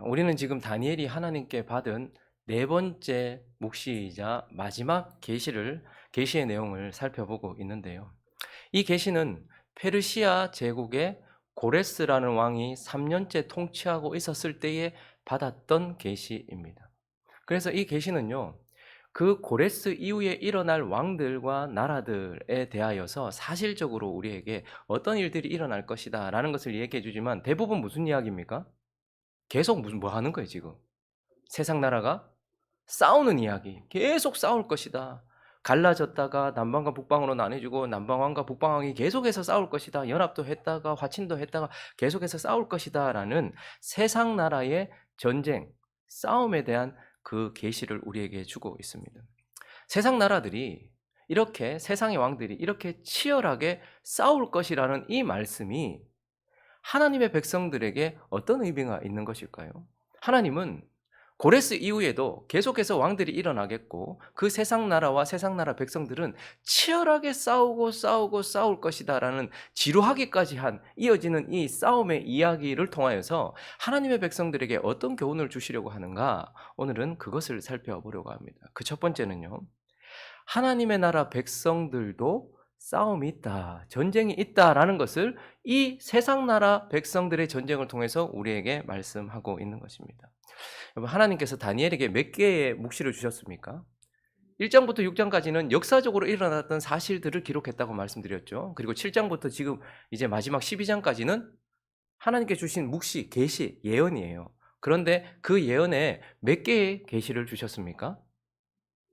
우리는 지금 다니엘이 하나님께 받은 네 번째 묵시이자 마지막 계시의 내용을 살펴보고 있는데요. 이 계시는 페르시아 제국의 고레스라는 왕이 3년째 통치하고 있었을 때에 받았던 계시입니다. 그래서 이 계시는요, 그 고레스 이후에 일어날 왕들과 나라들에 대하여서 사실적으로 우리에게 어떤 일들이 일어날 것이다 라는 것을 얘기해 주지만, 대부분 무슨 이야기입니까? 계속 무슨 뭐 하는 거예요, 지금. 세상 나라가 싸우는 이야기. 계속 싸울 것이다. 갈라졌다가 남방과 북방으로 나눠지고 남방왕과 북방왕이 계속해서 싸울 것이다. 연합도 했다가 화친도 했다가 계속해서 싸울 것이다라는 세상 나라의 전쟁, 싸움에 대한 그 계시를 우리에게 주고 있습니다. 세상 나라들이 이렇게, 세상의 왕들이 이렇게 치열하게 싸울 것이라는 이 말씀이 하나님의 백성들에게 어떤 의미가 있는 것일까요? 하나님은 고레스 이후에도 계속해서 왕들이 일어나겠고, 그 세상 나라와 세상 나라 백성들은 치열하게 싸울 것이다라는 지루하기까지 한 이어지는 이 싸움의 이야기를 통하여서 하나님의 백성들에게 어떤 교훈을 주시려고 하는가, 오늘은 그것을 살펴보려고 합니다. 그 첫 번째는요, 하나님의 나라 백성들도 싸움이 있다, 전쟁이 있다라는 것을 이 세상 나라 백성들의 전쟁을 통해서 우리에게 말씀하고 있는 것입니다. 여러분, 하나님께서 다니엘에게 몇 개의 묵시를 주셨습니까? 1장부터 6장까지는 역사적으로 일어났던 사실들을 기록했다고 말씀드렸죠. 그리고 7장부터 지금 이제 마지막 12장까지는 하나님께 주신 묵시, 계시, 예언이에요. 그런데 그 예언에 몇 개의 계시를 주셨습니까?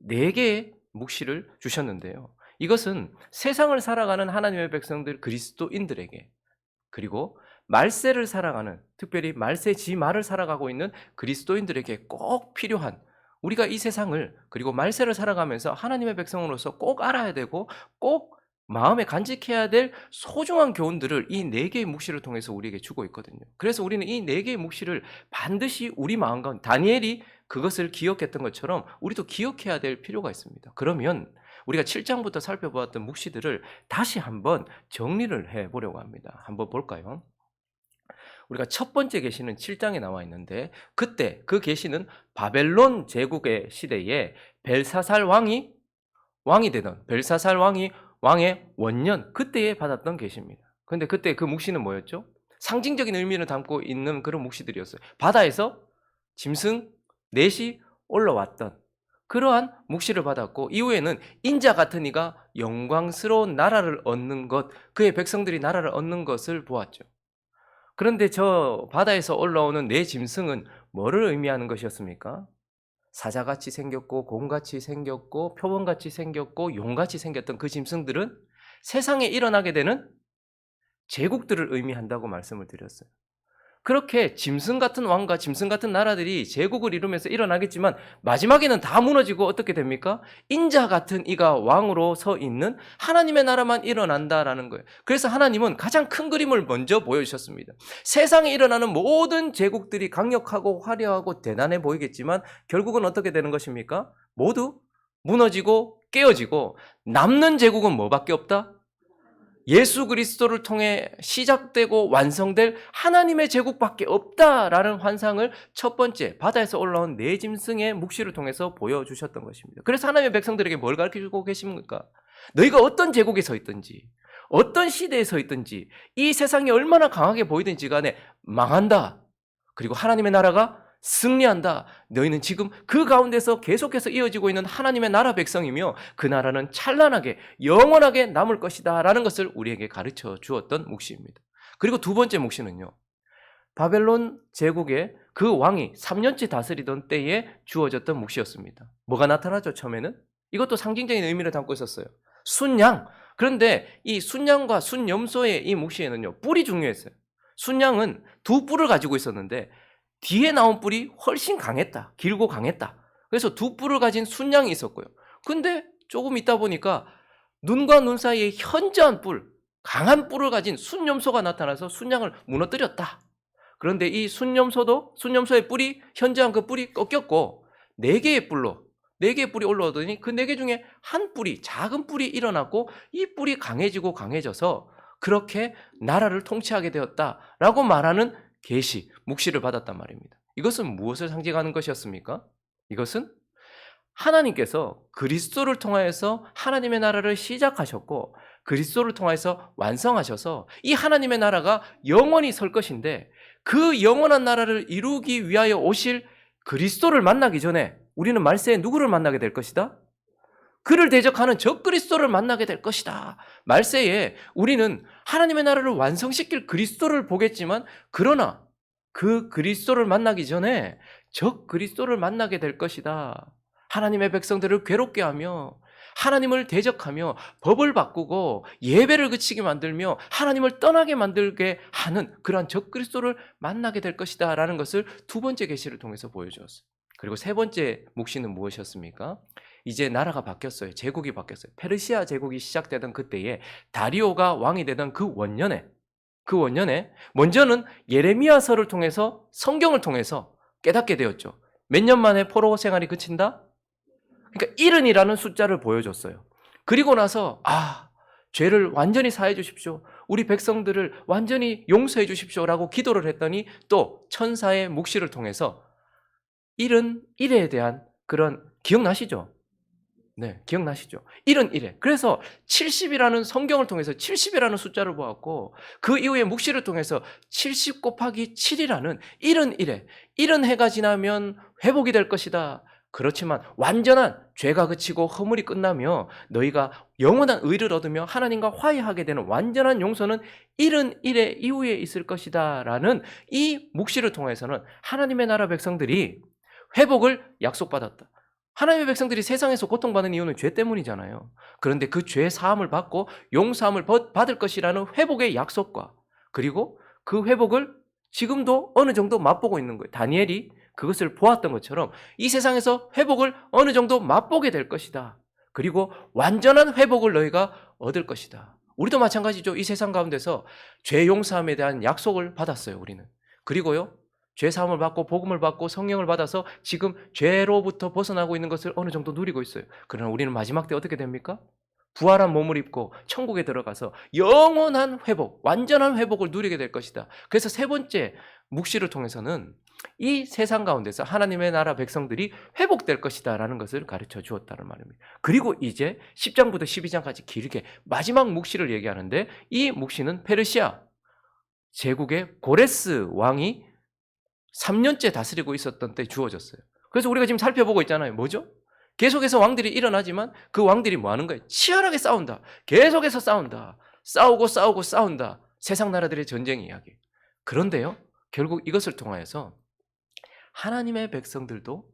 4개의 묵시를 주셨는데요. 이것은 세상을 살아가는 하나님의 백성들 그리스도인들에게, 그리고 말세를 살아가는, 특별히 말세 지말을 살아가고 있는 그리스도인들에게 꼭 필요한, 우리가 이 세상을 그리고 말세를 살아가면서 하나님의 백성으로서 꼭 알아야 되고 꼭 마음에 간직해야 될 소중한 교훈들을 이 4개의 묵시를 통해서 우리에게 주고 있거든요. 그래서 우리는 이 4개의 묵시를 반드시 우리 마음 가운데, 다니엘이 그것을 기억했던 것처럼 우리도 기억해야 될 필요가 있습니다. 그러면 우리가 7장부터 살펴보았던 묵시들을 다시 한번 정리를 해보려고 합니다. 한번 볼까요? 우리가 첫 번째 계시는 7장에 나와 있는데, 그때 그 계시는 바벨론 제국의 시대에 벨사살 왕이 되던, 벨사살 왕이 왕의 원년 그때에 받았던 계시입니다. 그런데 그때 그 묵시는 뭐였죠? 상징적인 의미를 담고 있는 그런 묵시들이었어요. 바다에서 짐승 넷이 올라왔던 그러한 묵시를 받았고, 이후에는 인자 같은 이가 영광스러운 나라를 얻는 것, 그의 백성들이 나라를 얻는 것을 보았죠. 그런데 저 바다에서 올라오는 네 짐승은 뭐를 의미하는 것이었습니까? 사자같이 생겼고 곰같이 생겼고 표범같이 생겼고 용같이 생겼던 그 짐승들은 세상에 일어나게 되는 제국들을 의미한다고 말씀을 드렸어요. 그렇게 짐승 같은 왕과 짐승 같은 나라들이 제국을 이루면서 일어나겠지만 마지막에는 다 무너지고 어떻게 됩니까? 인자 같은 이가 왕으로 서 있는 하나님의 나라만 일어난다라는 거예요. 그래서 하나님은 가장 큰 그림을 먼저 보여주셨습니다. 세상에 일어나는 모든 제국들이 강력하고 화려하고 대단해 보이겠지만 결국은 어떻게 되는 것입니까? 모두 무너지고 깨어지고 남는 제국은 뭐밖에 없다? 예수 그리스도를 통해 시작되고 완성될 하나님의 제국밖에 없다라는 환상을 첫 번째 바다에서 올라온 네 짐승의 묵시를 통해서 보여주셨던 것입니다. 그래서 하나님의 백성들에게 뭘 가르쳐주고 계십니까? 너희가 어떤 제국에 서 있든지 어떤 시대에 서 있든지 이 세상이 얼마나 강하게 보이든지 간에 망한다. 그리고 하나님의 나라가 승리한다. 너희는 지금 그 가운데서 계속해서 이어지고 있는 하나님의 나라 백성이며 그 나라는 찬란하게 영원하게 남을 것이다 라는 것을 우리에게 가르쳐 주었던 묵시입니다. 그리고 두 번째 묵시는요, 바벨론 제국의 그 왕이 3년째 다스리던 때에 주어졌던 묵시였습니다. 뭐가 나타나죠? 처음에는 이것도 상징적인 의미를 담고 있었어요. 순양. 그런데 이 순양과 순염소의 이 묵시에는요, 뿔이 중요했어요. 순양은 두 뿔을 가지고 있었는데 뒤에 나온 뿔이 훨씬 강했다. 길고 강했다. 그래서 두 뿔을 가진 순양이 있었고요. 근데 조금 있다 보니까 눈과 눈 사이에 현저한 뿔, 강한 뿔을 가진 순염소가 나타나서 순양을 무너뜨렸다. 그런데 이 순염소의 뿔이, 현저한 그 뿔이 꺾였고 4개의 뿔이 올라오더니 그 4개 중에 한 뿔이, 작은 뿔이 일어났고 이 뿔이 강해지고 강해져서 그렇게 나라를 통치하게 되었다라고 말하는 계시, 묵시를 받았단 말입니다. 이것은 무엇을 상징하는 것이었습니까? 이것은 하나님께서 그리스도를 통하여서 하나님의 나라를 시작하셨고 그리스도를 통하여서 완성하셔서 이 하나님의 나라가 영원히 설 것인데 그 영원한 나라를 이루기 위하여 오실 그리스도를 만나기 전에 우리는 말세에 누구를 만나게 될 것이다? 그를 대적하는 적 그리스도를 만나게 될 것이다. 말세에 우리는 하나님의 나라를 완성시킬 그리스도를 보겠지만 그러나 그 그리스도를 만나기 전에 적 그리스도를 만나게 될 것이다. 하나님의 백성들을 괴롭게 하며 하나님을 대적하며 법을 바꾸고 예배를 그치게 만들며 하나님을 떠나게 만들게 하는 그러한 적 그리스도를 만나게 될 것이다 라는 것을 두 번째 계시를 통해서 보여주었어요. 그리고 세 번째 묵시는 무엇이었습니까? 이제 나라가 바뀌었어요. 제국이 바뀌었어요. 페르시아 제국이 시작되던 그때에 다리오가 왕이 되던 그 원년에 먼저는 예레미야서를 통해서 성경을 통해서 깨닫게 되었죠. 몇 년 만에 포로 생활이 그친다? 그러니까 70이라는 숫자를 보여줬어요. 그리고 나서 죄를 완전히 사해 주십시오. 우리 백성들을 완전히 용서해 주십시오라고 기도를 했더니 또 천사의 묵시를 통해서 71에 대한 그런 기억나시죠? 네, 기억나시죠? 71회. 그래서 70이라는 성경을 통해서 70이라는 숫자를 보았고 그 이후에 묵시를 통해서 70 곱하기 7이라는 71회. 70해가 지나면 회복이 될 것이다. 그렇지만 완전한 죄가 그치고 허물이 끝나며 너희가 영원한 의를 얻으며 하나님과 화해하게 되는 완전한 용서는 71회 이후에 있을 것이다 라는 이 묵시를 통해서는 하나님의 나라 백성들이 회복을 약속받았다. 하나님의 백성들이 세상에서 고통받는 이유는 죄 때문이잖아요. 그런데 그 죄 사함을 받고 용서함을 받을 것이라는 회복의 약속과 그리고 그 회복을 지금도 어느 정도 맛보고 있는 거예요. 다니엘이 그것을 보았던 것처럼 이 세상에서 회복을 어느 정도 맛보게 될 것이다. 그리고 완전한 회복을 너희가 얻을 것이다. 우리도 마찬가지죠. 이 세상 가운데서 죄 용서함에 대한 약속을 받았어요. 우리는. 그리고요. 죄 사함을 받고 복음을 받고 성령을 받아서 지금 죄로부터 벗어나고 있는 것을 어느 정도 누리고 있어요. 그러나 우리는 마지막 때 어떻게 됩니까? 부활한 몸을 입고 천국에 들어가서 영원한 회복, 완전한 회복을 누리게 될 것이다. 그래서 세 번째 묵시를 통해서는 이 세상 가운데서 하나님의 나라 백성들이 회복될 것이다 라는 것을 가르쳐 주었다는 말입니다. 그리고 이제 10장부터 12장까지 길게 마지막 묵시를 얘기하는데 이 묵시는 페르시아 제국의 고레스 왕이 3년째 다스리고 있었던 때 주어졌어요. 그래서 우리가 지금 살펴보고 있잖아요. 뭐죠? 계속해서 왕들이 일어나지만 그 왕들이 뭐 하는 거예요? 치열하게 싸운다. 계속해서 싸운다. 싸우고 싸운다. 세상 나라들의 전쟁 이야기. 그런데요. 결국 이것을 통하여서 하나님의 백성들도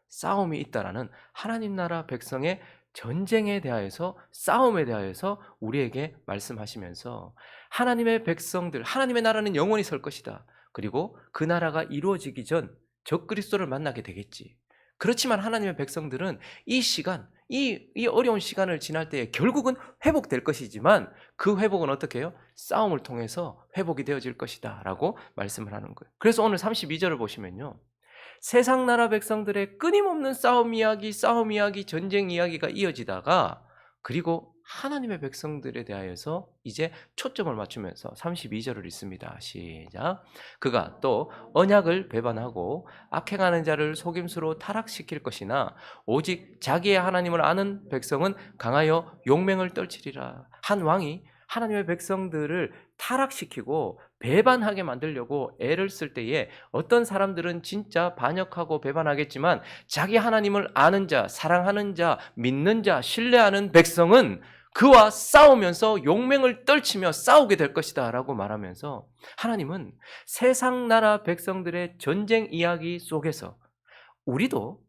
싸움이 있다라는 하나님 나라 백성의 전쟁에 대하여서 싸움에 대하여서 우리에게 말씀하시면서 하나님의 백성들, 하나님의 나라는 영원히 설 것이다. 그리고 그 나라가 이루어지기 전 적그리스도를 만나게 되겠지. 그렇지만 하나님의 백성들은 이 시간, 이 어려운 시간을 지날 때에 결국은 회복될 것이지만 그 회복은 어떻게 해요? 싸움을 통해서 회복이 되어질 것이다 라고 말씀을 하는 거예요. 그래서 오늘 32절을 보시면요. 세상 나라 백성들의 끊임없는 싸움 이야기, 전쟁 이야기가 이어지다가 그리고 하나님의 백성들에 대하여서 이제 초점을 맞추면서 32절을 읽습니다. 시작. 그가 또 언약을 배반하고 악행하는 자를 속임수로 타락시킬 것이나 오직 자기의 하나님을 아는 백성은 강하여 용맹을 떨치리라. 한 왕이 하나님의 백성들을 타락시키고 배반하게 만들려고 애를 쓸 때에 어떤 사람들은 진짜 반역하고 배반하겠지만 자기 하나님을 아는 자, 사랑하는 자, 믿는 자, 신뢰하는 백성은 그와 싸우면서 용맹을 떨치며 싸우게 될 것이다 라고 말하면서 하나님은 세상 나라 백성들의 전쟁 이야기 속에서 우리도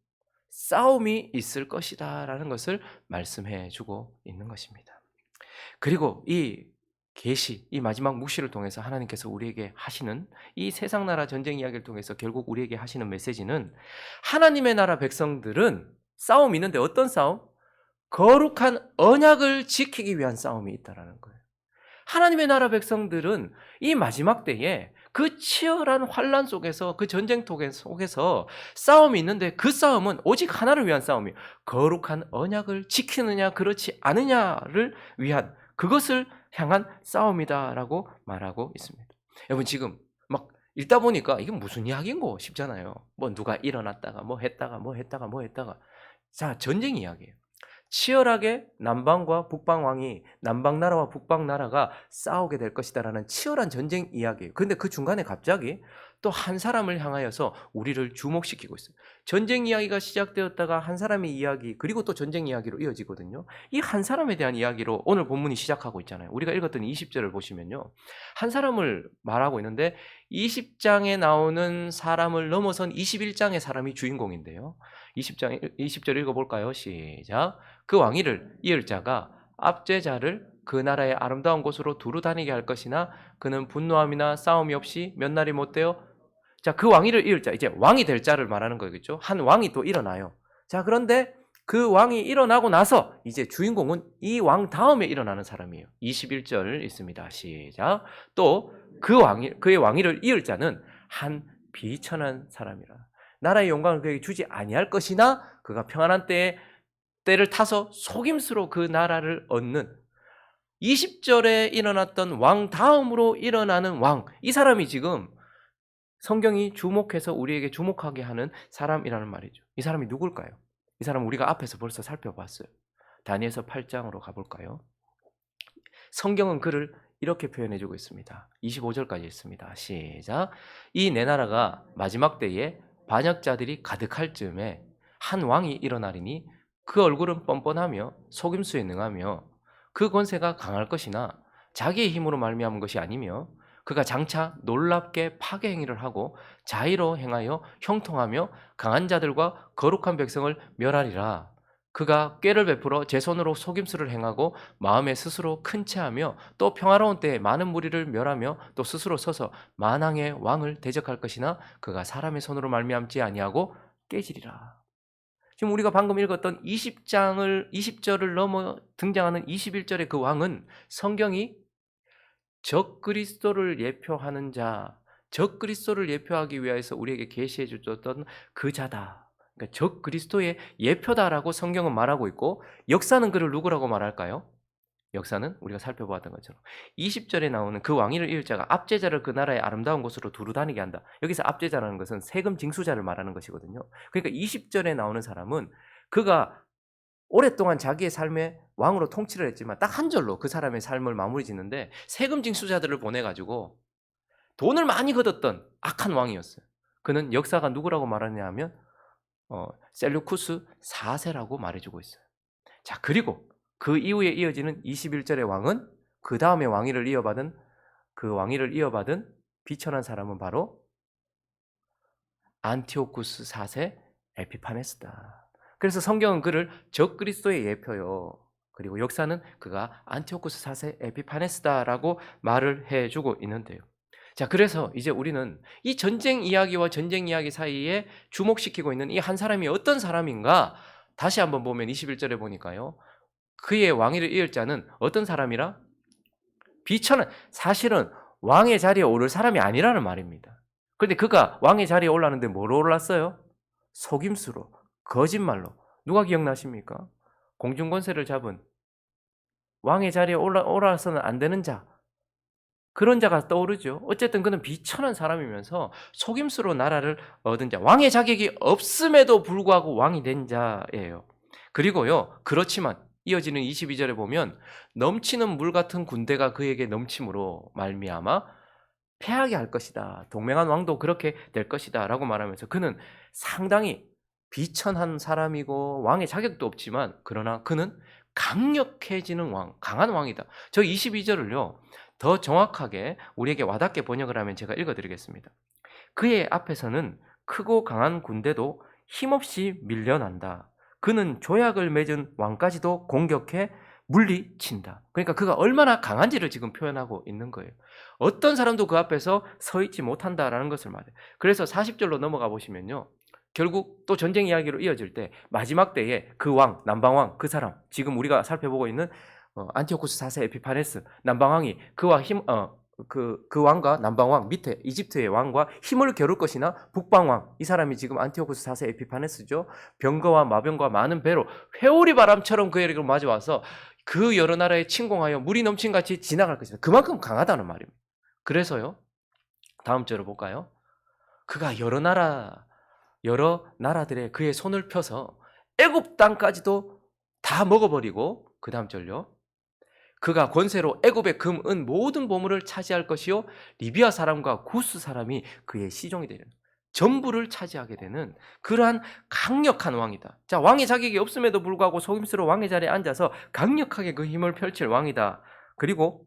싸움이 있을 것이다 라는 것을 말씀해 주고 있는 것입니다. 그리고 이 계시, 이 마지막 묵시를 통해서 하나님께서 우리에게 하시는 이 세상 나라 전쟁 이야기를 통해서 결국 우리에게 하시는 메시지는 하나님의 나라 백성들은 싸움이 있는데 어떤 싸움? 거룩한 언약을 지키기 위한 싸움이 있다는 거예요. 하나님의 나라 백성들은 이 마지막 때에 그 치열한 환란 속에서 그 전쟁 속에서 싸움이 있는데 그 싸움은 오직 하나를 위한 싸움이에요. 거룩한 언약을 지키느냐 그렇지 않느냐를 위한 그것을 향한 싸움이다라고 말하고 있습니다. 여러분 지금 막 읽다 보니까 이게 무슨 이야기인고 싶잖아요. 뭐 누가 일어났다가 뭐 했다가 뭐 했다가 뭐 했다가. 자, 전쟁 이야기예요. 치열하게 남방과 북방 왕이, 남방 나라와 북방 나라가 싸우게 될 것이다라는 치열한 전쟁 이야기예요. 그런데 그 중간에 갑자기 또 한 사람을 향하여서 우리를 주목시키고 있어요. 전쟁 이야기가 시작되었다가 한 사람의 이야기, 그리고 또 전쟁 이야기로 이어지거든요. 이 한 사람에 대한 이야기로 오늘 본문이 시작하고 있잖아요. 우리가 읽었던 20절을 보시면요, 한 사람을 말하고 있는데 20장에 나오는 사람을 넘어선 21장의 사람이 주인공인데요. 20절 읽어볼까요? 시작. 그 왕위를 이을 자가 압제자를 그 나라의 아름다운 곳으로 두루 다니게 할 것이나 그는 분노함이나 싸움이 없이 몇 날이 못 되어. 자, 그 왕위를 이을 자, 이제 왕이 될 자를 말하는 거겠죠. 한 왕이 또 일어나요. 자, 그런데 그 왕이 일어나고 나서 이제 주인공은 이 왕 다음에 일어나는 사람이에요. 21절 있습니다. 시작. 또 그의 왕위를 이을 자는 한 비천한 사람이라. 나라의 영광을 그에게 주지 아니할 것이나 그가 평안한 때를 타서 속임수로 그 나라를 얻는. 20절에 일어났던 왕 다음으로 일어나는 왕, 이 사람이 지금 성경이 주목해서 우리에게 주목하게 하는 사람이라는 말이죠. 이 사람이 누굴까요? 이 사람 우리가 앞에서 벌써 살펴봤어요. 다니엘서 8장으로 가볼까요? 성경은 그를 이렇게 표현해주고 있습니다. 25절까지 있습니다. 시작. 이 내 나라가 마지막 때에 반역자들이 가득할 즈음에 한 왕이 일어나리니 그 얼굴은 뻔뻔하며 속임수에 능하며 그 권세가 강할 것이나 자기의 힘으로 말미암은 것이 아니며 그가 장차 놀랍게 파괴 행위를 하고 자의로 행하여 형통하며 강한 자들과 거룩한 백성을 멸하리라. 그가 꾀를 베풀어 제 손으로 속임수를 행하고 마음에 스스로 큰 체하며 또 평화로운 때에 많은 무리를 멸하며 또 스스로 서서 만왕의 왕을 대적할 것이나 그가 사람의 손으로 말미암지 아니하고 깨지리라. 지금 우리가 방금 읽었던 20절을 넘어 등장하는 21절의 그 왕은 성경이 적그리스도를 예표하는 자, 적그리스도를 예표하기 위해서 우리에게 계시해 주셨던 그 자다. 그러니까 적그리스도의 예표다라고 성경은 말하고 있고, 역사는 그를 누구라고 말할까요? 역사는 우리가 살펴보았던 것처럼 20절에 나오는 그 왕위를 이을 자가 압제자를 그 나라의 아름다운 곳으로 두루 다니게 한다. 여기서 압제자라는 것은 세금 징수자를 말하는 것이거든요. 그러니까 20절에 나오는 사람은 그가 오랫동안 자기의 삶에 왕으로 통치를 했지만 딱 한 절로 그 사람의 삶을 마무리 짓는데, 세금 징수자들을 보내가지고 돈을 많이 걷었던 악한 왕이었어요. 그는 역사가 누구라고 말하냐 하면 셀루쿠스 4세라고 말해주고 있어요. 자, 그리고 그 이후에 이어지는 21절의 왕은 그 다음에 왕위를 이어받은 비천한 사람은 바로 안티오쿠스 4세 에피파네스다. 그래서 성경은 그를 적그리스도의 예표요, 그리고 역사는 그가 안티오쿠스 4세 에피파네스다라고 말을 해주고 있는데요. 자, 그래서 이제 우리는 이 전쟁 이야기와 전쟁 이야기 사이에 주목시키고 있는 이 한 사람이 어떤 사람인가 다시 한번 보면 21절에 보니까요, 그의 왕위를 이을 자는 어떤 사람이라? 비천한, 사실은 왕의 자리에 오를 사람이 아니라는 말입니다. 그런데 그가 왕의 자리에 올랐는데 뭐로 올랐어요? 속임수로, 거짓말로. 누가 기억나십니까? 공중권세를 잡은, 왕의 자리에 올라서는 안 되는 자, 그런 자가 떠오르죠. 어쨌든 그는 비천한 사람이면서 속임수로 나라를 얻은 자, 왕의 자격이 없음에도 불구하고 왕이 된 자예요. 그리고요, 그렇지만 이어지는 22절에 보면 넘치는 물 같은 군대가 그에게 넘침으로 말미암아 패하게 할 것이다. 동맹한 왕도 그렇게 될 것이다 라고 말하면서 그는 상당히 비천한 사람이고 왕의 자격도 없지만 그러나 그는 강력해지는 왕, 강한 왕이다. 저 22절을요 더 정확하게 우리에게 와닿게 번역을 하면 제가 읽어드리겠습니다. 그의 앞에서는 크고 강한 군대도 힘없이 밀려난다. 그는 조약을 맺은 왕까지도 공격해 물리친다. 그러니까 그가 얼마나 강한지를 지금 표현하고 있는 거예요. 어떤 사람도 그 앞에서 서 있지 못한다라는 것을 말해요. 그래서 40절로 넘어가 보시면요, 결국 또 전쟁 이야기로 이어질 때 마지막 때에 그 왕, 남방왕, 그 사람, 지금 우리가 살펴보고 있는 안티오쿠스 4세 에피파네스 남방왕이 그와 그 왕과 남방왕 밑에 이집트의 왕과 힘을 겨룰 것이나 북방왕, 이 사람이 지금 안티오쿠스 4세 에피파네스죠. 병거와 마병과 많은 배로 회오리 바람처럼 그에게 맞아와서 그 여러 나라에 침공하여 물이 넘친 같이 지나갈 것이다. 그만큼 강하다는 말입니다. 그래서요, 다음 절을 볼까요? 그가 여러 나라들의 그의 손을 펴서 애굽 땅까지도 다 먹어버리고, 그 다음 절요. 그가 권세로 애굽의 금, 은 모든 보물을 차지할 것이요 리비아 사람과 구스 사람이 그의 시종이 되는, 전부를 차지하게 되는 그러한 강력한 왕이다. 자, 왕의 자격이 없음에도 불구하고 속임수로 왕의 자리에 앉아서 강력하게 그 힘을 펼칠 왕이다. 그리고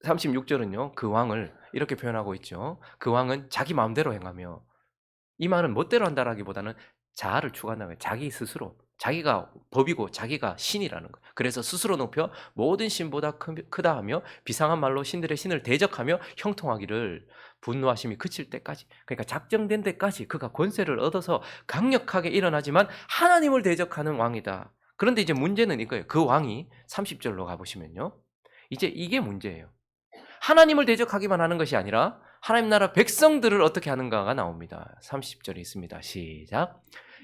36절은요, 그 왕을 이렇게 표현하고 있죠. 그 왕은 자기 마음대로 행하며, 이 말은 멋대로 한다라기보다는 자아를 추구한다는 거예요. 자기 스스로. 자기가 법이고 자기가 신이라는 거예요. 그래서 스스로 높여 모든 신보다 크다 하며 비상한 말로 신들의 신을 대적하며 형통하기를, 분노하심이 그칠 때까지, 그러니까 작정된 데까지 그가 권세를 얻어서 강력하게 일어나지만 하나님을 대적하는 왕이다. 그런데 이제 문제는 이거예요. 그 왕이 30절로 가보시면요, 이제 이게 문제예요. 하나님을 대적하기만 하는 것이 아니라 하나님 나라 백성들을 어떻게 하는가가 나옵니다. 30절이 있습니다. 시작.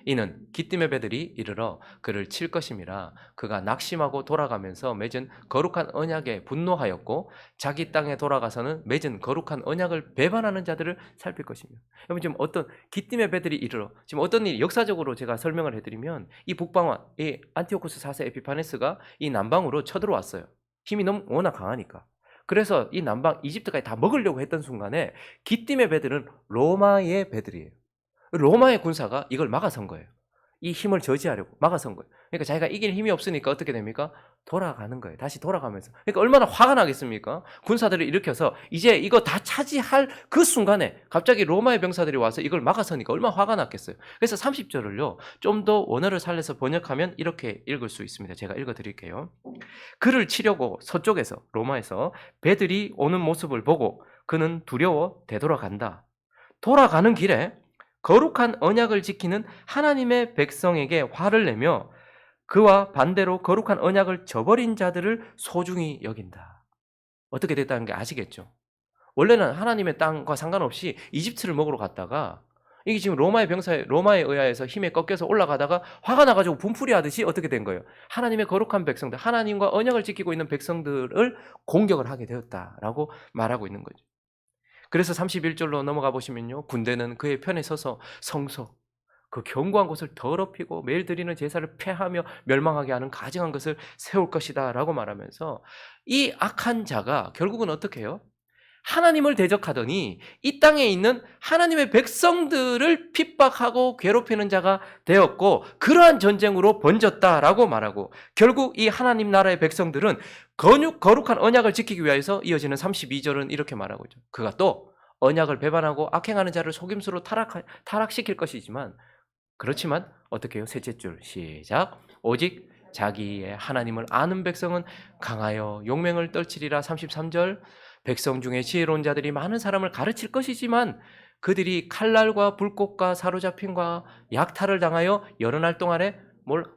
이는 기띔의 배들이 이르러 그를 칠 것임이라. 그가 낙심하고 돌아가면서 맺은 거룩한 언약에 분노하였고 자기 땅에 돌아가서는 맺은 거룩한 언약을 배반하는 자들을 살필 것입니다. 여러분, 지금 어떤 기띔의 배들이 이르러, 지금 어떤 일이 역사적으로 제가 설명을 해드리면, 이 북방왕, 이 안티오쿠스 4세 에피파네스가 이 남방으로 쳐들어왔어요. 힘이 너무 워낙 강하니까. 그래서 이 남방 이집트까지 다 먹으려고 했던 순간에 기띔의 배들은 로마의 배들이에요. 로마의 군사가 이걸 막아선 거예요. 이 힘을 저지하려고 막아선 거예요. 그러니까 자기가 이길 힘이 없으니까 어떻게 됩니까? 돌아가는 거예요. 다시 돌아가면서. 그러니까 얼마나 화가 나겠습니까? 군사들을 일으켜서 이제 이거 다 차지할 그 순간에 갑자기 로마의 병사들이 와서 이걸 막아서니까 얼마나 화가 났겠어요. 그래서 30절을요, 좀 더 원어를 살려서 번역하면 이렇게 읽을 수 있습니다. 제가 읽어드릴게요. 그를 치려고 서쪽에서, 로마에서 배들이 오는 모습을 보고 그는 두려워 되돌아간다. 돌아가는 길에 거룩한 언약을 지키는 하나님의 백성에게 화를 내며 그와 반대로 거룩한 언약을 저버린 자들을 소중히 여긴다. 어떻게 됐다는 게 아시겠죠? 원래는 하나님의 땅과 상관없이 이집트를 먹으러 갔다가, 이게 지금 로마에 의하여서 힘에 꺾여서 올라가다가 화가 나가지고 분풀이 하듯이 어떻게 된 거예요? 하나님의 거룩한 백성들, 하나님과 언약을 지키고 있는 백성들을 공격을 하게 되었다라고 말하고 있는 거죠. 그래서 31절로 넘어가 보시면요, 군대는 그의 편에 서서 성소, 그 견고한 곳을 더럽히고 매일 드리는 제사를 폐하며 멸망하게 하는 가증한 것을 세울 것이다 라고 말하면서, 이 악한 자가 결국은 어떻게 해요? 하나님을 대적하더니 이 땅에 있는 하나님의 백성들을 핍박하고 괴롭히는 자가 되었고, 그러한 전쟁으로 번졌다라고 말하고, 결국 이 하나님 나라의 백성들은 거룩한 언약을 지키기 위해서 이어지는 32절은 이렇게 말하고 있죠. 그가 또 언약을 배반하고 악행하는 자를 속임수로 타락시킬 것이지만, 그렇지만 어떻게 해요? 셋째 줄 시작. 오직 자기의 하나님을 아는 백성은 강하여 용맹을 떨치리라. 33절. 백성 중에 지혜로운 자들이 많은 사람을 가르칠 것이지만 그들이 칼날과 불꽃과 사로잡힘과 약탈을 당하여 여러 날 동안에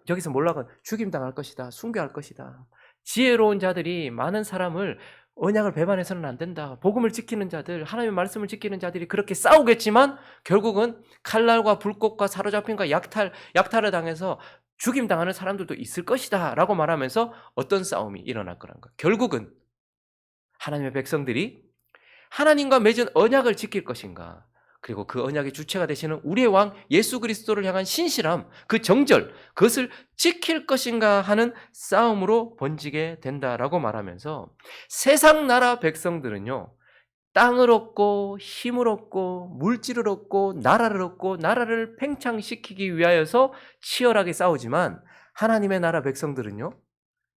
저기서 몰락은 죽임당할 것이다. 순교할 것이다. 지혜로운 자들이 많은 사람을, 언약을 배반해서는 안 된다. 복음을 지키는 자들, 하나님의 말씀을 지키는 자들이 그렇게 싸우겠지만 결국은 칼날과 불꽃과 사로잡힘과 약탈을 당해서 죽임당하는 사람들도 있을 것이다 라고 말하면서 어떤 싸움이 일어날 거란 거예요. 결국은 하나님의 백성들이 하나님과 맺은 언약을 지킬 것인가, 그리고 그 언약의 주체가 되시는 우리의 왕 예수 그리스도를 향한 신실함, 그 정절, 그것을 지킬 것인가 하는 싸움으로 번지게 된다라고 말하면서, 세상 나라 백성들은요, 땅을 얻고 힘을 얻고 물질을 얻고 나라를 팽창시키기 위하여서 치열하게 싸우지만, 하나님의 나라 백성들은요,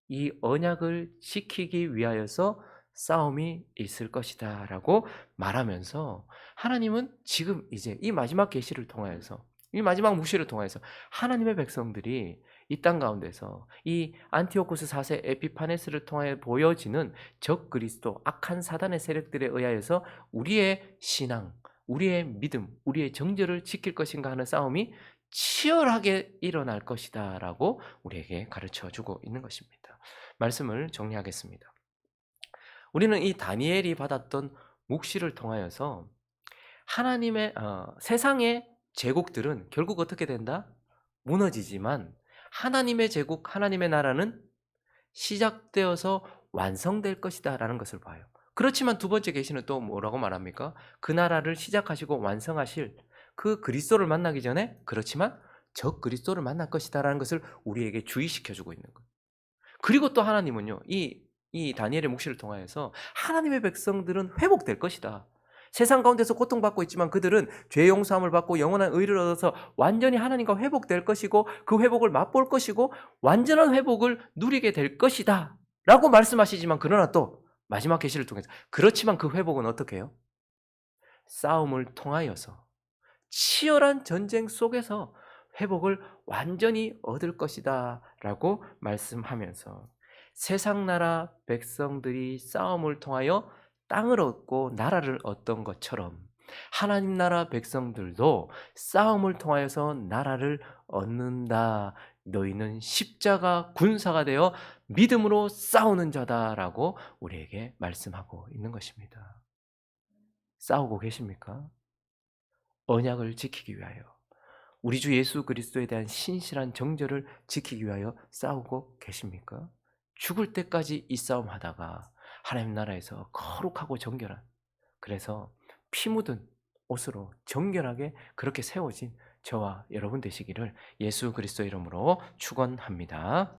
이 언약을 지키기 위하여서 싸움이 있을 것이다 라고 말하면서, 하나님은 지금 이제 이 마지막 계시를 통하여서, 이 마지막 묵시를 통하여서 하나님의 백성들이 이 땅 가운데서 이 안티오쿠스 4세 에피파네스를 통해 보여지는 적 그리스도, 악한 사단의 세력들에 의하여서 우리의 신앙, 우리의 믿음, 우리의 정절을 지킬 것인가 하는 싸움이 치열하게 일어날 것이다 라고 우리에게 가르쳐주고 있는 것입니다. 말씀을 정리하겠습니다. 우리는 이 다니엘이 받았던 묵시를 통하여서 하나님의 세상의 제국들은 결국 어떻게 된다? 무너지지만 하나님의 제국, 하나님의 나라는 시작되어서 완성될 것이다 라는 것을 봐요. 그렇지만 두 번째 계시는 또 뭐라고 말합니까? 그 나라를 시작하시고 완성하실 그 그리스도를 만나기 전에 그렇지만 저 그리스도를 만날 것이다라는 것을 우리에게 주의시켜 주고 있는 거예요. 그리고 또 하나님은요. 이 다니엘의 묵시를 통하여서 하나님의 백성들은 회복될 것이다. 세상 가운데서 고통받고 있지만 그들은 죄 용서함을 받고 영원한 의를 얻어서 완전히 하나님과 회복될 것이고 그 회복을 맛볼 것이고 완전한 회복을 누리게 될 것이다. 라고 말씀하시지만 그러나 또 마지막 계시를 통해서 그렇지만 그 회복은 어떻게 해요? 싸움을 통하여서 치열한 전쟁 속에서 회복을 완전히 얻을 것이다 라고 말씀하면서 세상 나라 백성들이 싸움을 통하여 땅을 얻고 나라를 얻던 것처럼 하나님 나라 백성들도 싸움을 통하여서 나라를 얻는다. 너희는 십자가 군사가 되어 믿음으로 싸우는 자다라고 우리에게 말씀하고 있는 것입니다. 싸우고 계십니까? 언약을 지키기 위하여 우리 주 예수 그리스도에 대한 신실한 정절을 지키기 위하여 싸우고 계십니까? 죽을 때까지 이 싸움 하다가 하나님 나라에서 거룩하고 정결한 그래서 피 묻은 옷으로 정결하게 그렇게 세워진 저와 여러분 되시기를 예수 그리스도 이름으로 축원합니다.